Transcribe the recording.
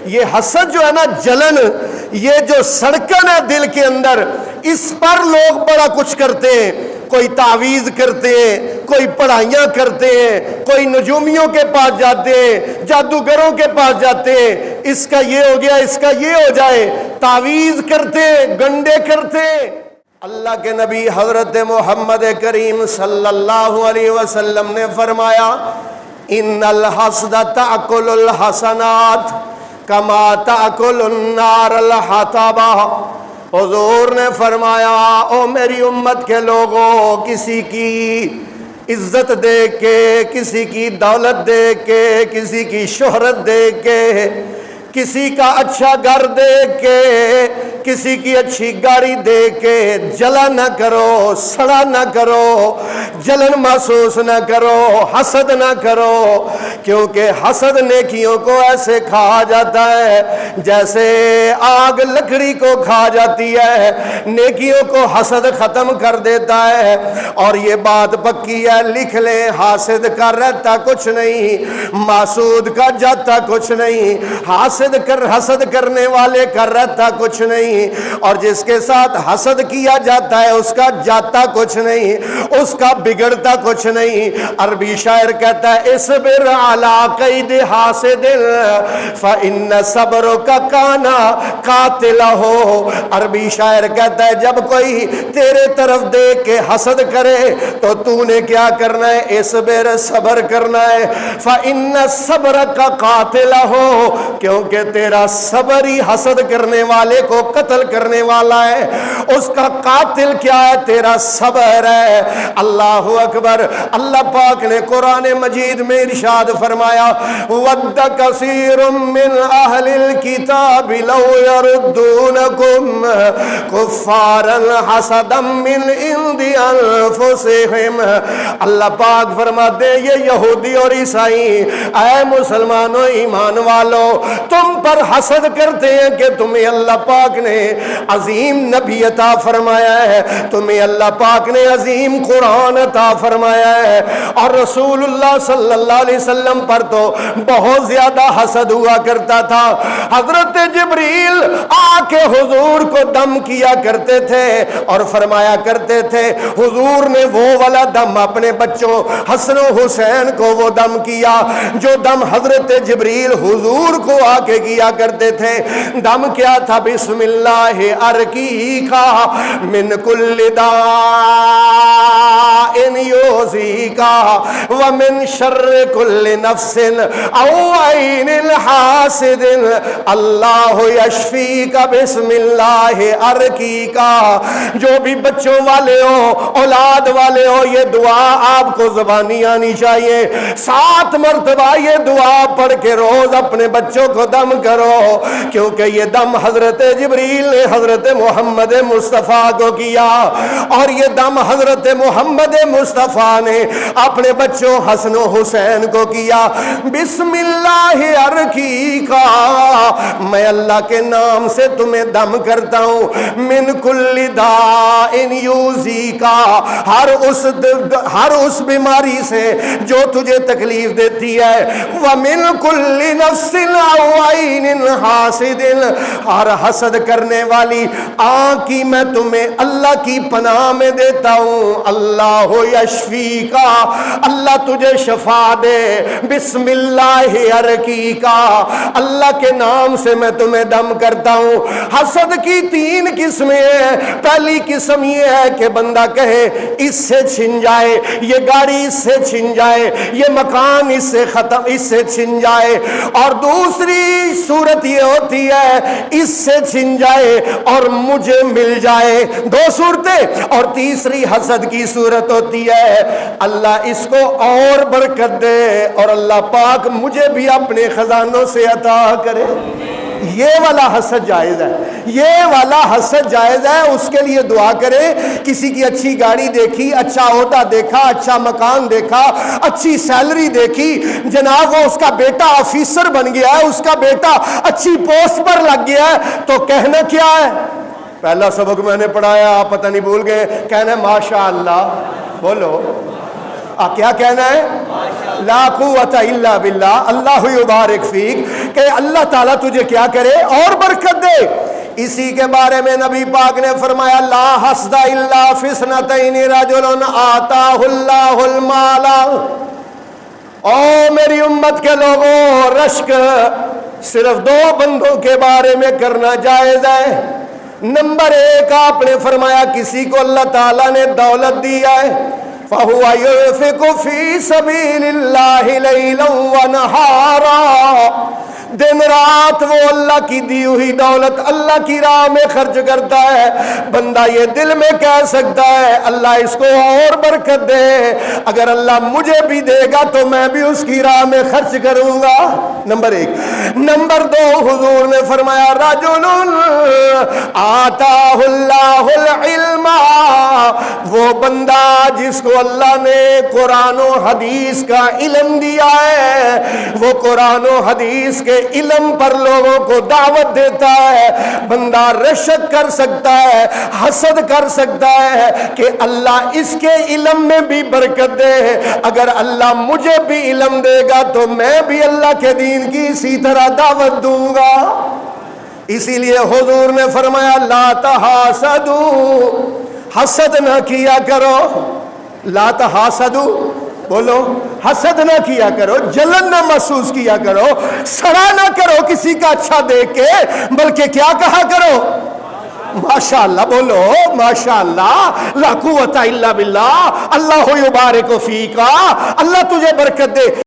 یہ حسد جو ہے نا، جلن، یہ جو سڑکن ہے دل کے اندر، اس پر لوگ بڑا کچھ کرتے ہیں. کوئی تعویذ کرتے ہیں، کوئی پڑھائیاں کرتے ہیں، کوئی نجومیوں کے پاس جاتے ہیں، جادوگروں کے پاس جاتے ہیں، اس کا یہ ہو گیا، اس کا یہ ہو جائے، تعویذ کرتے ہیں، گنڈے کرتے ہیں. اللہ کے نبی حضرت محمد کریم صلی اللہ علیہ وسلم نے فرمایا ان الحسد تأکل الحسنات کما تأکل النار الحطب. حضور نے فرمایا او میری امت کے لوگوں، کسی کی عزت دیکھ کے، کسی کی دولت دیکھ کے، کسی کی شہرت دیکھ کے، کسی کا اچھا گھر دیکھ کے، کسی کی اچھی گاڑی دیکھ کے جلا نہ کرو، سڑا نہ کرو، جلن محسوس نہ کرو، حسد نہ کرو. کیونکہ حسد نیکیوں کو ایسے کھا جاتا ہے جیسے آگ لکڑی کو کھا جاتی ہے. نیکیوں کو حسد ختم کر دیتا ہے. اور یہ بات پکی ہے، لکھ لیں، حاسد کا رہتا کچھ نہیں، محسود کا جاتا کچھ نہیں. حسد کرنے والے کا رہتا کچھ نہیں، اور جس کے ساتھ حسد کیا جاتا ہے اس کا جاتا کچھ نہیں، اس کا بگڑتا کچھ نہیں. عربی شاعر کہتا ہے اصبر علی قید حاسد فإن صبرک کان قاتلہ. عربی شاعر کہتا ہے جب کوئی تیرے طرف دیکھ کے حسد کرے تو تو نے کیا کرنا ہے؟ اصبر، صبر کرنا ہے. فإن صبرک قاتلہ، کیونکہ تیرا صبر ہی حسد کرنے والے کو قتل کرنے والا ہے. اس کا قاتل کیا ہے؟ تیرا صبر ہے. اللہ اکبر. اللہ پاک نے قرآن مجید میں ارشاد فرمایا وَدَّ كَثِيرٌ مِّنْ أَهْلِ الْكِتَابِ لَوْ يَرُدُّونَكُمْ كُفَّارًا حَسَدًا مِّنْ عِنْدِ أَنفُسِهِمْ. اللہ پاک فرماتے ہیں یہ یہودی اور عیسائی اے مسلمانوں ایمان والو تم پر حسد کرتے ہیں کہ تمہیں اللہ پاک نے عظیم نبی عطا فرمایا ہے، تمہیں اللہ پاک نے عظیم قرآن عطا فرمایا ہے، اور رسول اللہ صلی اللہ علیہ وسلم پر تو بہت زیادہ حسد ہوا کرتا تھا. حضرت جبریل آ کے حضور کو دم کیا کرتے تھے اور فرمایا کرتے تھے. حضور نے وہ والا دم اپنے بچوں حسن و حسین کو وہ دم کیا جو دم حضرت جبریل حضور کو آ کے کیا کرتے تھے. دم کیا تھا؟ بسم اللہ ارقیکا من کل داء یؤذیکا ومن شر کل نفس او عین حاسد اللہ یشفیکا بسم اللہ ارقیکا. جو بھی بچوں والے ہو، اولاد والے ہو، یہ دعا آپ کو زبانی آنی چاہیے. 7 مرتبہ یہ دعا پڑھ کے روز اپنے بچوں کو دم کرو، کیونکہ یہ دم حضرت جبریل نے حضرت محمد مصطفیٰ کو کیا، اور یہ دم حضرت محمد مصطفیٰ نے اپنے بچوں حسن و حسین کو کیا. بسم اللہ ارقیکا، میں اللہ کے نام سے تمہیں دم کرتا ہوں. من کل داء یؤذیکا، ہر اس بیماری سے جو تجھے تکلیف دیتی ہے. ومن کل نفس او عین حاسد، اور حسد کرنے والی آنکھ کی میں تمہیں اللہ کی پناہ میں دیتا ہوں. اللہ یشفیکا، اللہ تجھے شفا دے. بسم اللہ ارقیکا، اللہ کے نام سے میں تمہیں دم کرتا ہوں. حسد کی 3 قسمیں ہیں. پہلی قسم یہ ہے کہ بندہ کہے اس سے چھن جائے، یہ گاڑی اس سے چھن جائے، یہ مکان اس سے ختم، اس سے چھن جائے. اور دوسری صورت یہ ہوتی ہے اس سے چھن جائے اور مجھے مل جائے. 2 صورتیں. اور تیسری حسد کی صورت ہوتی ہے اللہ اس کو اور برکت دے اور اللہ پاک مجھے بھی اپنے خزانوں سے عطا کرے. یہ والا حسد جائز ہے، یہ والا حسد جائز ہے. اس کے لیے دعا کریں. کسی کی اچھی گاڑی دیکھی، اچھا عہدہ دیکھا، اچھا مکان دیکھا، اچھی سیلری دیکھی، جناب وہ اس کا بیٹا آفیسر بن گیا ہے، اس کا بیٹا اچھی پوسٹ پر لگ گیا ہے، تو کہنا کیا ہے؟ پہلا سبق میں نے پڑھایا، آپ پتہ نہیں بھول گئے. کہنا ماشاء اللہ. بولو کیا کہنا ہے؟ لا قوت الا باللہ اللہ یبارک فیک، کہ اللہ تعالیٰ تجھے کیا کرے اور برکت دے۔ اسی کے بارے میں نبی پاک نے فرمایا لا حسد الا فی اثنتین رجل آتاہ اللہ المال۔ او میری امت کے لوگوں، رشک صرف دو بندوں کے بارے میں کرنا جائز ہے۔ نمبر ایک، آپ نے فرمایا کسی کو اللہ تعالیٰ نے دولت دیا ہے، فَهُوَ يُنْفِقُ فِي سَبِيلِ اللَّهِ لَيْلًا وَنَهَارًا، دن رات وہ اللہ کی دی ہوئی دولت اللہ کی راہ میں خرچ کرتا ہے۔ بندہ یہ دل میں کہہ سکتا ہے اللہ اس کو اور برکت دے، اگر اللہ مجھے بھی دے گا تو میں بھی اس کی راہ میں خرچ کروں گا۔ نمبر ایک۔ نمبر دو، حضور نے فرمایا رجل آتاہ اللہ العلم، وہ بندہ جس کو اللہ نے قرآن و حدیث کا علم دیا ہے، وہ قرآن و حدیث کے علم پر لوگوں کو دعوت دیتا ہے۔ بندہ رشک کر سکتا ہے، حسد کر سکتا ہے کہ اللہ اس کے علم میں بھی برکت دے، اگر اللہ مجھے بھی علم دے گا تو میں بھی اللہ کے دین کی اسی طرح دعوت دوں گا۔ اسی لیے حضور نے فرمایا لا تحاسدوا، حسد نہ کیا کرو۔ لا تحاسدوا، بولو، حسد نہ کیا کرو، جلن نہ محسوس کیا کرو، سڑا نہ کرو کسی کا اچھا دیکھ کے، بلکہ کیا کہا کرو؟ ماشاءاللہ، بولو ماشاءاللہ، لا قوت الا باللہ، اللہ یبارک فیک، اللہ تجھے برکت دے۔